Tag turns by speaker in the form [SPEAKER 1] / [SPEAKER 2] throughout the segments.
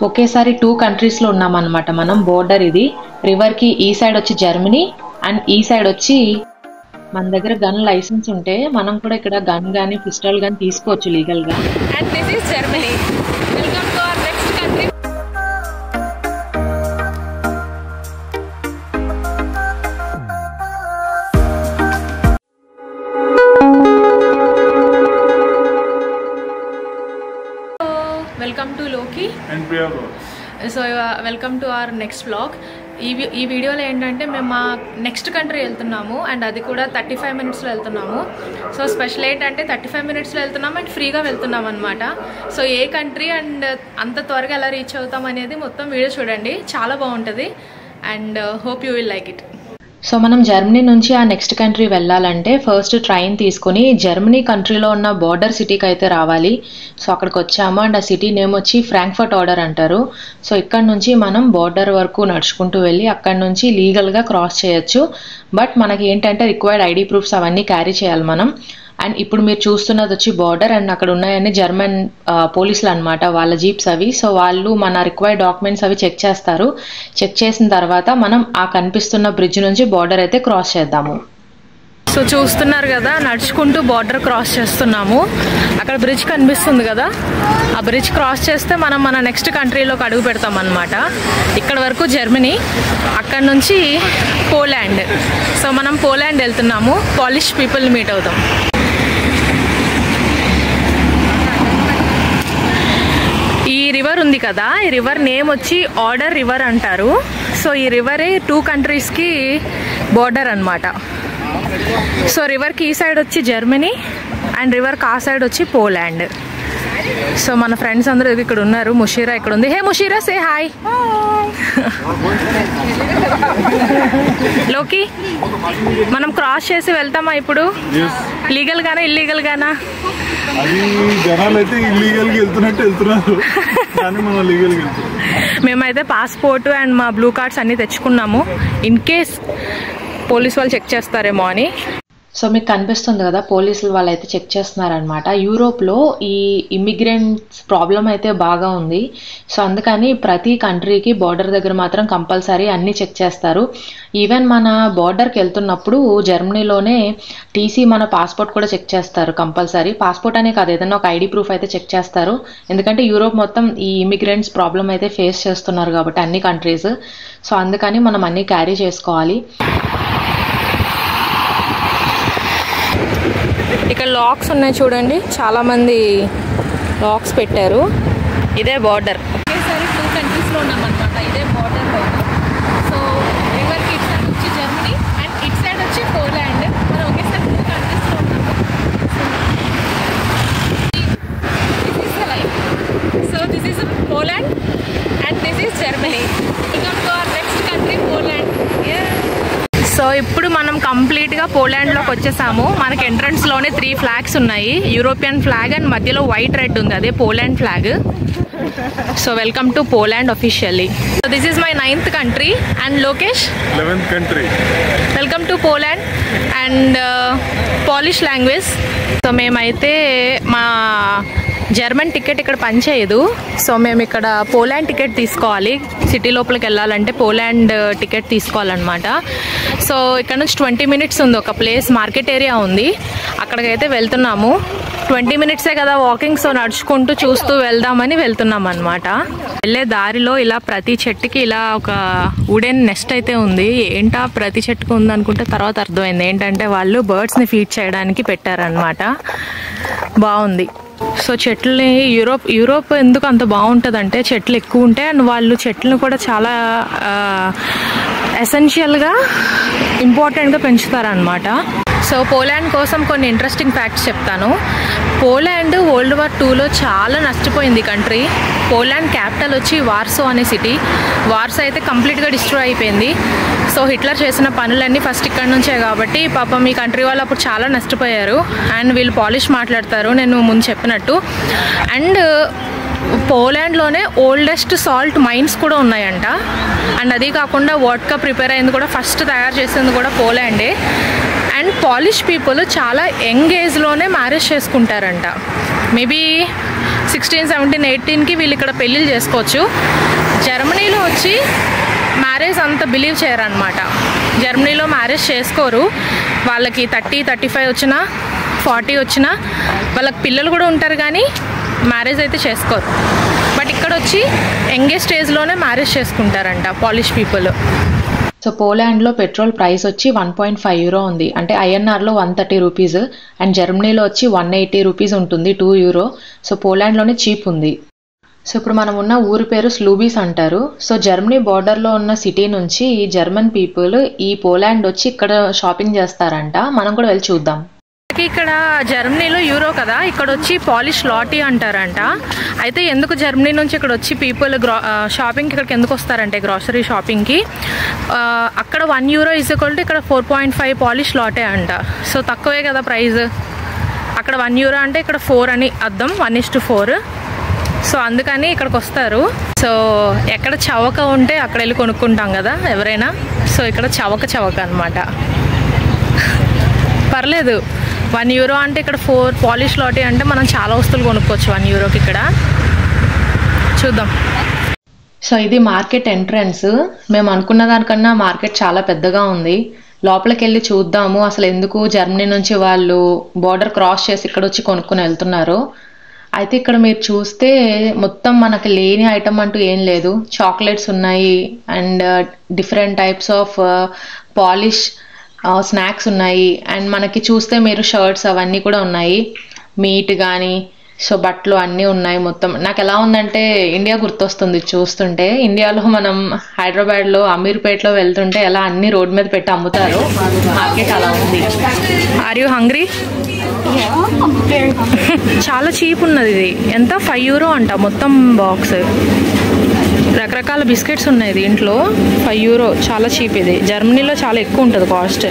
[SPEAKER 1] ఒకేసారి 2 కంట్రీస్లో ఉన్నామన్నమాట మనం. బోర్డర్ ఇది. రివర్కి ఈ సైడ్ వచ్చి జర్మనీ అండ్ ఈ సైడ్ వచ్చి మన దగ్గర గన్ లైసెన్స్ ఉంటే మనం కూడా ఇక్కడ గన్ కానీ పిస్టల్ కానీ తీసుకోవచ్చు లీగల్గా.
[SPEAKER 2] And this is Germany. Welcome to our next country. Welcome to లోకి
[SPEAKER 3] and Priya.
[SPEAKER 2] So welcome to our next vlog. ఈ వీడియోలో ఏంటంటే మేము మా నెక్స్ట్ కంట్రీ వెళ్తున్నాము అండ్ అది కూడా 35 మినిట్స్లో వెళ్తున్నాము. సో స్పెషల్ ఏంటంటే 35 మినిట్స్లో వెళ్తున్నాము అండ్ ఫ్రీగా వెళ్తున్నాం అనమాట. సో ఏ కంట్రీ అండ్ అంత త్వరగా ఎలా రీచ్ అవుతాం అనేది మొత్తం వీడియో చూడండి, చాలా బాగుంటుంది and hope you will like it.
[SPEAKER 1] So మనం జర్మనీ నుంచి ఆ నెక్స్ట్ కంట్రీ వెళ్ళాలంటే ఫస్ట్ ట్రైన్ తీసుకుని జర్మనీ కంట్రీలో ఉన్న బోర్డర్ సిటీకి అయితే రావాలి. సో అక్కడికి వచ్చాము అండ్ ఆ సిటీ నేమ్ వచ్చి ఫ్రాంక్ఫర్ట్ ఆర్డర్ అంటారు. సో ఇక్కడ నుంచి మనం బోర్డర్ వరకు నడుచుకుంటూ వెళ్ళి అక్కడ నుంచి లీగల్గా క్రాస్ చేయొచ్చు. బట్ మనకి ఏంటంటే రిక్వైర్డ్ ఐడి ప్రూఫ్స్ అవన్నీ క్యారీ చేయాలి మనం. అండ్ ఇప్పుడు మీరు చూస్తున్నది వచ్చి బార్డర్ అండ్ అక్కడ ఉన్నాయని జర్మన్ పోలీసులు అనమాట, వాళ్ళ జీప్స్ అవి. సో వాళ్ళు మన రిక్వైర్డ్ డాక్యుమెంట్స్ అవి చెక్ చేస్తారు. చెక్ చేసిన తర్వాత మనం ఆ కనిపిస్తున్న బ్రిడ్జ్ నుంచి బార్డర్ అయితే క్రాస్ చేద్దాము.
[SPEAKER 2] సో చూస్తున్నారు కదా, నడుచుకుంటూ బార్డర్ క్రాస్ చేస్తున్నాము. అక్కడ బ్రిడ్జ్ కనిపిస్తుంది కదా, ఆ బ్రిడ్జ్ క్రాస్ చేస్తే మనం మన నెక్స్ట్ కంట్రీలోకి అడుగు పెడతాం అనమాట. ఇక్కడ వరకు జర్మనీ, అక్కడ నుంచి పోలాండ్. సో మనం పోలాండ్ వెళ్తున్నాము, పాలిష్ పీపుల్ని మీట్ అవుతాం. ఈ రివర్ ఉంది కదా, ఈ రివర్ నేమ్ వచ్చి ఆర్డర్ రివర్ అంటారు. సో ఈ రివరే 2 కంట్రీస్కి బోర్డర్ అనమాట. సో రివర్కి ఈ సైడ్ వచ్చి జర్మనీ అండ్ రివర్కి ఆ సైడ్ వచ్చి పోలాండ్. సో మన ఫ్రెండ్స్ అందరూ ఇక్కడ ఉన్నారు. ముషీరా ఇక్కడ ఉంది. హే ముషీరా, సే హాయ్. లోకి మనం క్రాస్ చేసి వెళ్తామా ఇప్పుడు? లీగల్ గానా ఇల్లీగల్ గానా?
[SPEAKER 3] అది జనాలు అయితే ఇల్లీగల్గా వెళ్తున్నారు, కానీ మనం లీగల్గా వెళ్తున్నాం.
[SPEAKER 2] మేమైతే పాస్పోర్ట్ అండ్ మా బ్లూ కార్డ్స్ అన్నీ తెచ్చుకున్నాము, ఇన్ కేస్ పోలీస్ వాళ్ళు చెక్ చేస్తారేమో అని.
[SPEAKER 1] సో మీకు కనిపిస్తుంది కదా, పోలీసులు వాళ్ళు అయితే చెక్ చేస్తున్నారనమాట. యూరోప్లో ఈ ఇమిగ్రెంట్స్ ప్రాబ్లం అయితే బాగా ఉంది. సో అందుకని ప్రతి కంట్రీకి బార్డర్ దగ్గర మాత్రం కంపల్సరీ అన్నీ చెక్ చేస్తారు. ఈవెన్ మన బార్డర్కి వెళ్తున్నప్పుడు జర్మనీలోనే టీసీ, మన పాస్పోర్ట్ కూడా చెక్ చేస్తారు కంపల్సరీ. పాస్పోర్ట్ అనే కాదు, ఏదైనా ఒక ఐడి ప్రూఫ్ అయితే చెక్ చేస్తారు. ఎందుకంటే యూరోప్ మొత్తం ఈ ఇమిగ్రెంట్స్ ప్రాబ్లం అయితే ఫేస్ చేస్తున్నారు కాబట్టి అన్ని కంట్రీస్. సో అందుకని మనం అన్నీ క్యారీ చేసుకోవాలి.
[SPEAKER 2] ఇక్కడ లాక్స్ ఉన్నాయి చూడండి, చాలా మంది లాక్స్ పెట్టారు. ఇదే బార్డర్. ఒకేసారి 2 కంట్రీస్లో ఉన్నామన్నమాట, ఇదే బార్డర్ పైన. సో రివర్కి ఇటు సైడ్ వచ్చి జర్మనీ అండ్ ఇటు సైడ్ వచ్చి పోలాండ్. మనం ఒకేసారి 2 కంట్రీస్లో ఉన్నాము. This is the life. So this is Poland and this is Germany. Welcome to our next country Poland. So ఇప్పుడు మనం కంప్లీట్గా పోలాండ్లోకి వచ్చేసాము. మనకి ఎంట్రన్స్లోనే 3 ఫ్లాగ్స్ ఉన్నాయి, యూరోపియన్ ఫ్లాగ్ అండ్ మధ్యలో వైట్ రెడ్ ఉంది, అదే Poland flag. So welcome to Poland officially. So this is my 9th country and Lokesh
[SPEAKER 3] 11th country.
[SPEAKER 2] Welcome to Poland and polish language. So మేమైతే మా జర్మన్ టికెట్ ఇక్కడ పనిచేయదు. So మేము ఇక్కడ Poland ticket తీసుకోవాలి. సిటీ లోపలికి వెళ్ళాలంటే పోలాండ్ టికెట్ తీసుకోవాలన్నమాట. సో ఇక్కడ నుంచి 20 మినిట్స్ ఉంది, ఒక ప్లేస్ మార్కెట్ ఏరియా ఉంది, అక్కడికైతే వెళ్తున్నాము. 20 మినిట్సే కదా వాకింగ్, సో నడుచుకుంటూ చూస్తూ వెళ్దామని వెళ్తున్నాం అనమాట. వెళ్ళే దారిలో ఇలా ప్రతి చెట్టుకి ఇలా ఒక వుడెన్ నెస్ట్ అయితే ఉంది. ఏంటా ప్రతి చెట్టుకు ఉంది అనుకుంటే తర్వాత అర్థమైంది ఏంటంటే వాళ్ళు బర్డ్స్ని ఫీడ్ చేయడానికి పెట్టారనమాట. బాగుంది. సో చెట్లని యూరోప్ ఎందుకు అంత బాగుంటుందంటే చెట్లు ఎక్కువ ఉంటాయి అండ్ వాళ్ళు చెట్లను కూడా చాలా ఎసెన్షియల్గా ఇంపార్టెంట్గా పెంచుతారనమాట. సో పోలాండ్ కోసం కొన్ని ఇంట్రెస్టింగ్ ఫ్యాక్ట్స్ చెప్తాను. పోలాండ్ World War IIలో చాలా నష్టపోయింది కంట్రీ. పోలాండ్ క్యాపిటల్ వచ్చి వార్సో అనే సిటీ. వార్సో అయితే కంప్లీట్గా డిస్ట్రాయ్ అయిపోయింది. సో హిట్లర్ చేసిన పనులన్నీ ఫస్ట్ ఇక్కడ నుంచే కాబట్టి పాపం ఈ కంట్రీ వాళ్ళు అప్పుడు చాలా నష్టపోయారు. అండ్ వీళ్ళు పాలిష్ మాట్లాడతారు, నేను ముందు చెప్పినట్టు. అండ్ పోలాండ్లోనే ఓల్డెస్ట్ సాల్ట్ మైన్స్ కూడా ఉన్నాయంట. అండ్ అది కాకుండా వోడ్కా ప్రిపేర్ అయింది కూడా, ఫస్ట్ తయారు చేసింది కూడా పోలాండే. అండ్ పాలిష్ పీపుల్ చాలా యంగ్ ఏజ్లోనే మ్యారేజ్ చేసుకుంటారంట. మేబీ 16, 17, 18కి వీళ్ళు ఇక్కడ పెళ్ళిళ్ళు చేసుకోవచ్చు. జర్మనీలో వచ్చి మ్యారేజ్ అంత బిలీవ్ చేయరనమాట. జర్మనీలో మ్యారేజ్ చేసుకోరు. వాళ్ళకి 30, 35 వచ్చినా 40 వచ్చినా వాళ్ళకి పిల్లలు కూడా ఉంటారు, కానీ మ్యారేజ్ అయితే చేసుకోరు. బట్ ఇక్కడ వచ్చి యంగెస్ట్ స్టేజ్లోనే మ్యారేజ్ చేసుకుంటారంట పాలిష్ పీపుల్.
[SPEAKER 1] సో పోలాండ్లో పెట్రోల్ ప్రైస్ వచ్చి 1.5 యూరో ఉంది, అంటే ఐఎన్ఆర్లో 130 రూపీస్, అండ్ జర్మనీలో వచ్చి 180 రూపీస్ ఉంటుంది, 2 యూరో. సో పోలాండ్లోనే చీప్ ఉంది. సో ఇప్పుడు మనం ఉన్న ఊరి పేరు స్లూబీస్ అంటారు. సో జర్మనీ బార్డర్లో ఉన్న సిటీ నుంచి జర్మన్ పీపుల్ ఈ పోలాండ్ వచ్చి ఇక్కడ షాపింగ్ చేస్తారంట. మనం కూడా వెళ్ళి చూద్దాం.
[SPEAKER 2] ఇక్కడ జర్మనీలో యూరో కదా, ఇక్కడ వచ్చి పాలిష్ లాటీ అంటారంట. అయితే ఎందుకు జర్మనీ నుంచి ఇక్కడ వచ్చి పీపుల్ షాపింగ్కి ఇక్కడికి ఎందుకు వస్తారంటే గ్రాసరీ షాపింగ్కి, అక్కడ 1 యూరో ఈక్వల్ టు ఇక్కడ 4.5 పాలిష్ లాటే అంట. సో తక్కువే కదా ప్రైస్. అక్కడ 1 యూరో అంటే ఇక్కడ 4 అని అర్థం, 1:4. సో అందుకని ఇక్కడికి వస్తారు. సో ఎక్కడ చవక ఉంటే అక్కడ వెళ్ళి కొనుక్కుంటాం కదా ఎవరైనా. సో ఇక్కడ చవక అనమాట. పర్లేదు, 1 యూరో అంటే ఇక్కడ 4 పాలిష్ లాటీ అంటే మనం చాలా వస్తువులు కొనుక్కోవచ్చు 1 యూరోకి ఇక్కడ. చూద్దాం.
[SPEAKER 1] సో ఇది మార్కెట్ ఎంట్రన్స్. మేము అనుకున్న దానికన్నా మార్కెట్ చాలా పెద్దగా ఉంది. లోపలికి వెళ్ళి చూద్దాము అసలు ఎందుకు జర్మనీ నుంచి వాళ్ళు బోర్డర్ క్రాస్ చేసి ఇక్కడ వచ్చి కొనుక్కొని వెళ్తున్నారు. అయితే ఇక్కడ మీరు చూస్తే మొత్తం మనకి లేని ఐటమ్ అంటూ ఏం లేదు. చాక్లెట్స్ ఉన్నాయి, and different types of polish snacks ఉన్నాయి, అండ్ మనకి చూస్తే మీరు షర్ట్స్ అవన్నీ కూడా ఉన్నాయి, మీట్ కానీ సో బట్టలు అన్నీ ఉన్నాయి. మొత్తం నాకు ఎలా ఉందంటే ఇండియా గుర్తొస్తుంది చూస్తుంటే. ఇండియాలో మనం హైదరాబాద్లో అమీర్పేటలో వెళ్తుంటే ఎలా అన్ని రోడ్ మీద పెట్టి అమ్ముతారు, మార్కెట్ అలా ఉంది.
[SPEAKER 2] Are you hungry? చాలా చీప్ ఉన్నది ఇది. ఎంత? 5 యూరో అంట మొత్తం బాక్స్. రకరకాల బిస్కెట్స్ ఉన్నాయి దీంట్లో. 5 యూరో, చాలా చీప్ ఇది. జర్మనీలో చాలా ఎక్కువ ఉంటుంది కాస్ట్.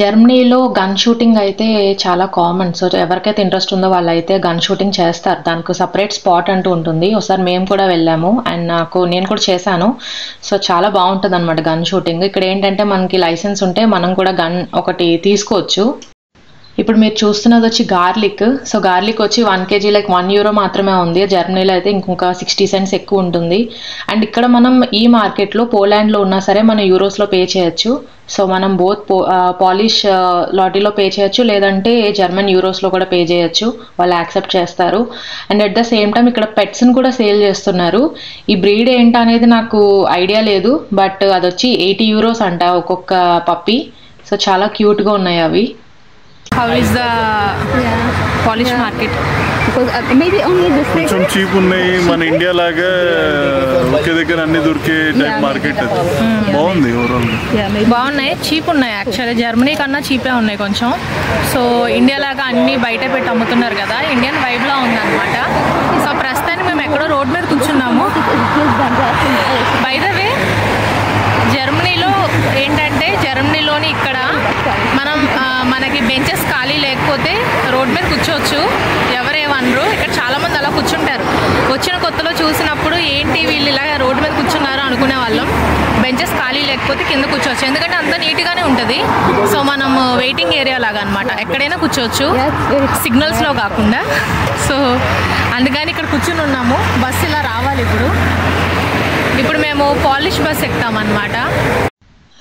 [SPEAKER 1] జర్మనీలో గన్ షూటింగ్ అయితే చాలా కామన్. సో ఎవరికైతే ఇంట్రెస్ట్ ఉందో వాళ్ళైతే గన్ షూటింగ్ చేస్తారు. దానికి సపరేట్ స్పాట్ అంటూ ఉంటుంది. ఒకసారి మేము కూడా వెళ్ళాము, అండ్ నేను కూడా చేశాను. సో చాలా బాగుంటుంది అనమాట గన్ షూటింగ్. ఇక్కడ ఏంటంటే మనకి లైసెన్స్ ఉంటే మనం కూడా గన్ ఒకటి తీసుకోవచ్చు. ఇప్పుడు మీరు చూస్తున్నది వచ్చి గార్లిక్. సో గార్లిక్ వచ్చి 1 kg లైక్ 1 యూరో మాత్రమే ఉంది. జర్మనీలో అయితే ఇంకొక 60 సెంట్స్ ఎక్కువ ఉంటుంది. అండ్ ఇక్కడ మనం ఈ మార్కెట్లో పోలాండ్లో ఉన్నా సరే మనం యూరోస్లో పే చేయొచ్చు. సో మనం బోత్ పాలిష్ లాటీలో పే చేయొచ్చు, లేదంటే జర్మన్ యూరోస్లో కూడా పే చేయొచ్చు. వాళ్ళు యాక్సెప్ట్ చేస్తారు. And at the same time ఇక్కడ పెట్స్ని కూడా సేల్ చేస్తున్నారు. ఈ బ్రీడ్ ఏంటి అనేది నాకు ఐడియా లేదు, బట్ అది వచ్చి 80 యూరోస్ అంట ఒక్కొక్క పప్పి. సో చాలా క్యూట్గా ఉన్నాయి అవి.
[SPEAKER 2] How is the Polish market?
[SPEAKER 4] Because maybe only the
[SPEAKER 3] కొంచెం చీప్ ఉన్నాయి. మన ఇండియా లాగా ఒకే దగ్గర అన్ని దొరికే టైప్ మార్కెట్ అది. బాగుంది ఓవరాల్.
[SPEAKER 2] బాగున్నాయి, చీప్ ఉన్నాయి. యాక్చువల్లీ జర్మనీ కన్నా చీపే ఉన్నాయి కొంచెం. సో ఇండియా లాగా అన్ని బయట పెట్టి అమ్ముతున్నారు కదా, ఇండియన్ వైబ్లా ఉందన్నమాట. సో ప్రస్తుతానికి మేము ఎక్కడో రోడ్ మీద కూర్చున్నాము. బై ద వే జర్మనీలో ఏంటంటే జర్మనీలోని ఇక్కడ మనం మనకి బెంచెస్ ఖాళీ లేకపోతే రోడ్ మీద కూర్చోవచ్చు, ఎవరేమనరు. ఇక్కడ చాలామంది అలా కూర్చుంటారు. వచ్చిన కొత్తలో చూసినప్పుడు ఏంటి వీళ్ళు ఇలా రోడ్ మీద కూర్చున్నారు అనుకునే వాళ్ళం. బెంచెస్ ఖాళీ లేకపోతే కింద కూర్చోవచ్చు, ఎందుకంటే అంత నీట్గానే ఉంటుంది. సో మనం వెయిటింగ్ ఏరియా లాగా అనమాట, ఎక్కడైనా కూర్చోవచ్చు, సిగ్నల్స్లో కాకుండా. సో అందుకని ఇక్కడ కూర్చుని ఉన్నాము. బస్సు ఇలా రావాలి. ఇప్పుడు మేము పాలిష్ బస్ ఎక్కుతామన్నమాట.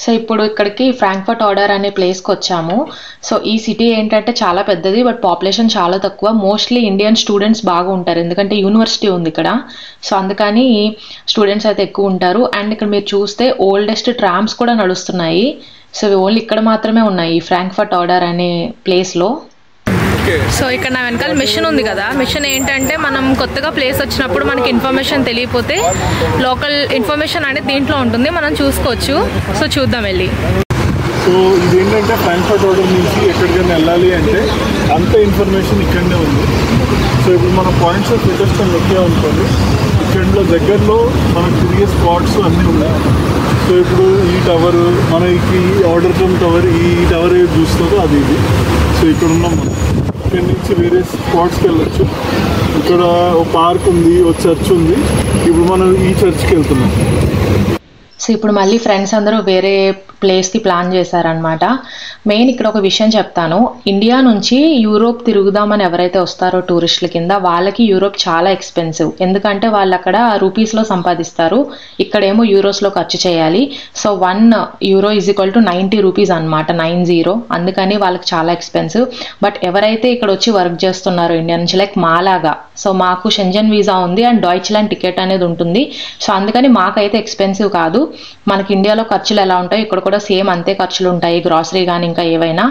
[SPEAKER 1] సో ఇప్పుడు ఇక్కడికి ఫ్రాంక్ఫర్ట్ ఆర్డర్ అనే ప్లేస్కి వచ్చాము. సో ఈ సిటీ ఏంటంటే చాలా పెద్దది, బట్ పాపులేషన్ చాలా తక్కువ. మోస్ట్లీ ఇండియన్ స్టూడెంట్స్ బాగా ఉంటారు, ఎందుకంటే యూనివర్సిటీ ఉంది ఇక్కడ. సో అందుకని స్టూడెంట్స్ అయితే ఎక్కువ ఉంటారు. అండ్ ఇక్కడ మీరు చూస్తే ఓల్డెస్ట్ ట్రామ్స్ కూడా నడుస్తున్నాయి. సో ఇవి ఓన్లీ ఇక్కడ మాత్రమే ఉన్నాయి ఈ ఫ్రాంక్ఫర్ట్ ఆర్డర్ అనే ప్లేస్లో.
[SPEAKER 2] సో ఇక్కడ నా వెనకాల మిషన్ ఉంది కదా, మిషన్ ఏంటంటే మనం కొత్తగా ప్లేస్ వచ్చినప్పుడు మనకి ఇన్ఫర్మేషన్ తెలియకపోతే లోకల్ ఇన్ఫర్మేషన్ అనేది దీంట్లో ఉంటుంది, మనం చూసుకోవచ్చు. సో చూద్దాం వెళ్ళి.
[SPEAKER 3] సో ఇదేంటంటే ఫ్రాంక్ఫర్ట్ ఆర్డర్ నుంచి ఎక్కడికైనా వెళ్ళాలి అంటే అంత ఇన్ఫర్మేషన్ ఇక్కడనే ఉంది. సో ఇప్పుడు మన పాయింట్స్ ఆఫ్ ఇంట్రెస్ట్ అని నొక్కే ఉంటుంది. ఇక్కడ దగ్గరలో మనకు తిరిగే స్పాట్స్ అన్నీ ఉన్నాయి. సో ఇప్పుడు ఈ టవర్, మనకి ఆర్డర్ ఫ్రమ్ టవర్, ఈ టవర్ ఏది చూస్తుందో అది ఇది. సో ఇక్కడ ఉన్నాం మనం. ఇక్కడ నుంచి వేరే స్పాట్స్కి వెళ్ళొచ్చు. ఇక్కడ ఒక పార్క్ ఉంది, ఒక చర్చ్ ఉంది. ఇప్పుడు మనం ఈ చర్చ్కి వెళ్తున్నాం.
[SPEAKER 1] సో ఇప్పుడు మళ్ళీ ఫ్రెండ్స్ అందరూ వేరే ప్లేస్కి ప్లాన్ చేశారనమాట. మెయిన్ ఇక్కడ ఒక విషయం చెప్తాను. ఇండియా నుంచి యూరోప్ తిరుగుదామని ఎవరైతే వస్తారో టూరిస్టుల కింద, వాళ్ళకి యూరోప్ చాలా ఎక్స్పెన్సివ్. ఎందుకంటే వాళ్ళు అక్కడ రూపీస్లో సంపాదిస్తారు, ఇక్కడేమో యూరోస్లో ఖర్చు చేయాలి. సో 1 euro = 90 రూపీస్ అనమాట, 90. అందుకని వాళ్ళకి చాలా ఎక్స్పెన్సివ్. బట్ ఎవరైతే ఇక్కడ వచ్చి వర్క్ చేస్తున్నారో ఇండియా నుంచి, లైక్ మాలాగా, సో మాకు షెంజన్ వీసా ఉంది అండ్ డాయిచ్లాండ్ టికెట్ అనేది ఉంటుంది. సో అందుకని మాకైతే ఎక్స్పెన్సివ్ కాదు. మనకి ఇండియాలో ఖర్చులు ఎలా ఉంటాయి, ఇక్కడ కూడా సేమ్ అంతే ఖర్చులు ఉంటాయి, గ్రాసరీ కానీ ఇంకా ఏవైనా.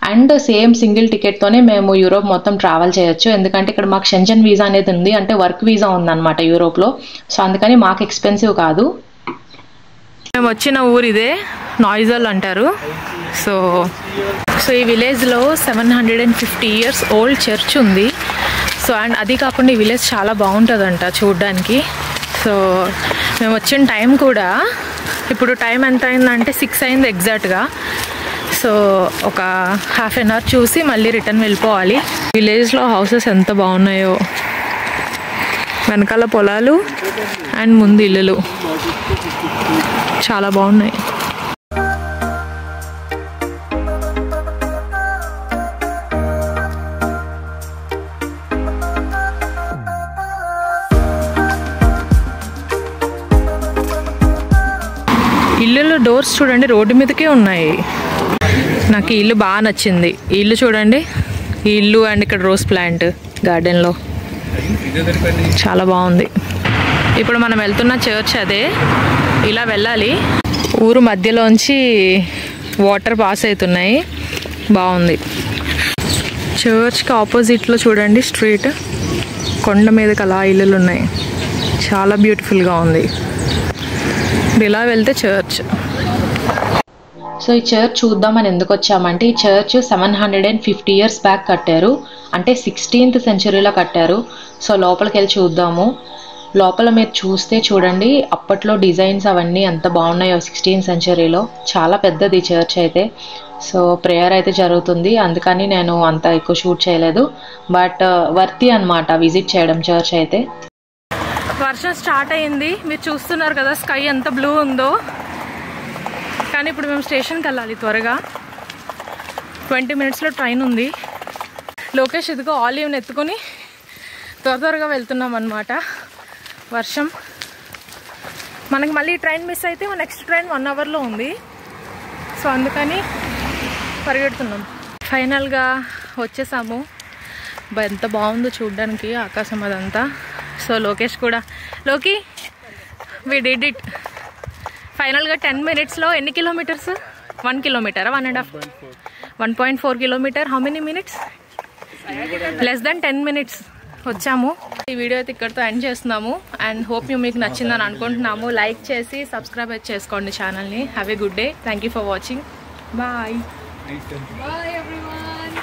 [SPEAKER 1] అండ్ సేమ్ సింగిల్ టికెట్తోనే మేము యూరోప్ మొత్తం ట్రావెల్ చేయొచ్చు. ఎందుకంటే ఇక్కడ మాకు షెంజన్ వీసా అనేది ఉంది, అంటే వర్క్ వీసా ఉందన్నమాట యూరోప్లో. సో అందుకని మాకు ఎక్స్పెన్సివ్ కాదు.
[SPEAKER 2] మేము వచ్చిన ఊరు ఇదే, నాయిజల్ అంటారు. సో ఈ విలేజ్లో 750 years ఓల్డ్ చర్చ్ ఉంది. సో అండ్ అది కాకుండా ఈ విలేజ్ చాలా బాగుంటుందంట చూడ్డానికి. సో మేము వచ్చిన టైం కూడా, ఇప్పుడు టైం ఎంత అయిందంటే 6 అయింది ఎగ్జాక్ట్గా. సో ఒక ½ an hour చూసి మళ్ళీ రిటర్న్ వెళ్ళిపోవాలి. విలేజ్లో హౌసెస్ ఎంత బాగున్నాయో, వెనకాల పొలాలు అండ్ ముందు ఇల్లులు చాలా బాగున్నాయి. ఇల్లులో డోర్స్ చూడండి, రోడ్డు మీదకే ఉన్నాయి. నాకు ఈ ఇల్లు బాగా నచ్చింది. ఈ ఇల్లు చూడండి, ఈ ఇల్లు అండ్ ఇక్కడ రోజ్ ప్లాంట్ గార్డెన్లో చాలా బాగుంది. ఇప్పుడు మనం వెళ్తున్న చర్చ్ అదే, ఇలా వెళ్ళాలి. ఊరు మధ్యలోంచి వాటర్ పాస్ అవుతున్నాయి, బాగుంది. చర్చ్కి ఆపోజిట్లో చూడండి స్ట్రీట్, కొండ మీదకి అలా ఇల్లులు ఉన్నాయి, చాలా బ్యూటిఫుల్గా ఉంది. ఇలా వెళ్తే చర్చ్.
[SPEAKER 1] సో ఈ చర్చ్ చూద్దామని ఎందుకు వచ్చామంటే, ఈ చర్చ్ 750 years బ్యాక్ కట్టారు, అంటే 16th centuryలో కట్టారు. సో లోపలికి వెళ్ళి చూద్దాము. లోపల మీరు చూస్తే చూడండి, అప్పట్లో డిజైన్స్ అవన్నీ ఎంత బాగున్నాయో 16th centuryలో. చాలా పెద్దది చర్చ్ అయితే. సో ప్రేయర్ అయితే జరుగుతుంది, అందుకని నేను అంత ఎక్కువ షూట్ చేయలేదు. బట్ వర్తి అనమాట విజిట్ చేయడం చర్చ్ అయితే.
[SPEAKER 2] వర్షం స్టార్ట్ అయ్యింది, మీరు చూస్తున్నారు కదా స్కై ఎంత బ్లూ ఉందో. కానీ ఇప్పుడు మేము స్టేషన్కి వెళ్ళాలి త్వరగా, 20 minutesలో ట్రైన్ ఉంది. లోకేష్ ఇదిగో ఆలివ్ని ఎత్తుకొని త్వరగా వెళ్తున్నాం అన్నమాట. వర్షం మనకి మళ్ళీ ట్రైన్ మిస్ అయితే నెక్స్ట్ ట్రైన్ 1 hourలో ఉంది. సో అందుకని పరిగెడుతున్నాం. ఫైనల్గా వచ్చేసాము. ఎంత బాగుందో చూడ్డానికి ఆకాశం అదంతా. సో లోకేష్ కూడా, లోకి వి డిడ్ ఇట్. ఫైనల్గా 10 minutesలో ఎన్ని kilometres? 1 kilometer, 1.4 kilometer. How many minutes? Less than 10 minutes వచ్చాము. ఈ వీడియో అయితే ఇక్కడితో ఎండ్ చేస్తున్నాము. అండ్ హోప్ మీకు నచ్చిందని అనుకుంటున్నాము. లైక్ చేసి సబ్స్క్రైబ్ చేసుకోండి ఛానల్ని. Have a good day. Thank you for watching. Bye. Bye everyone.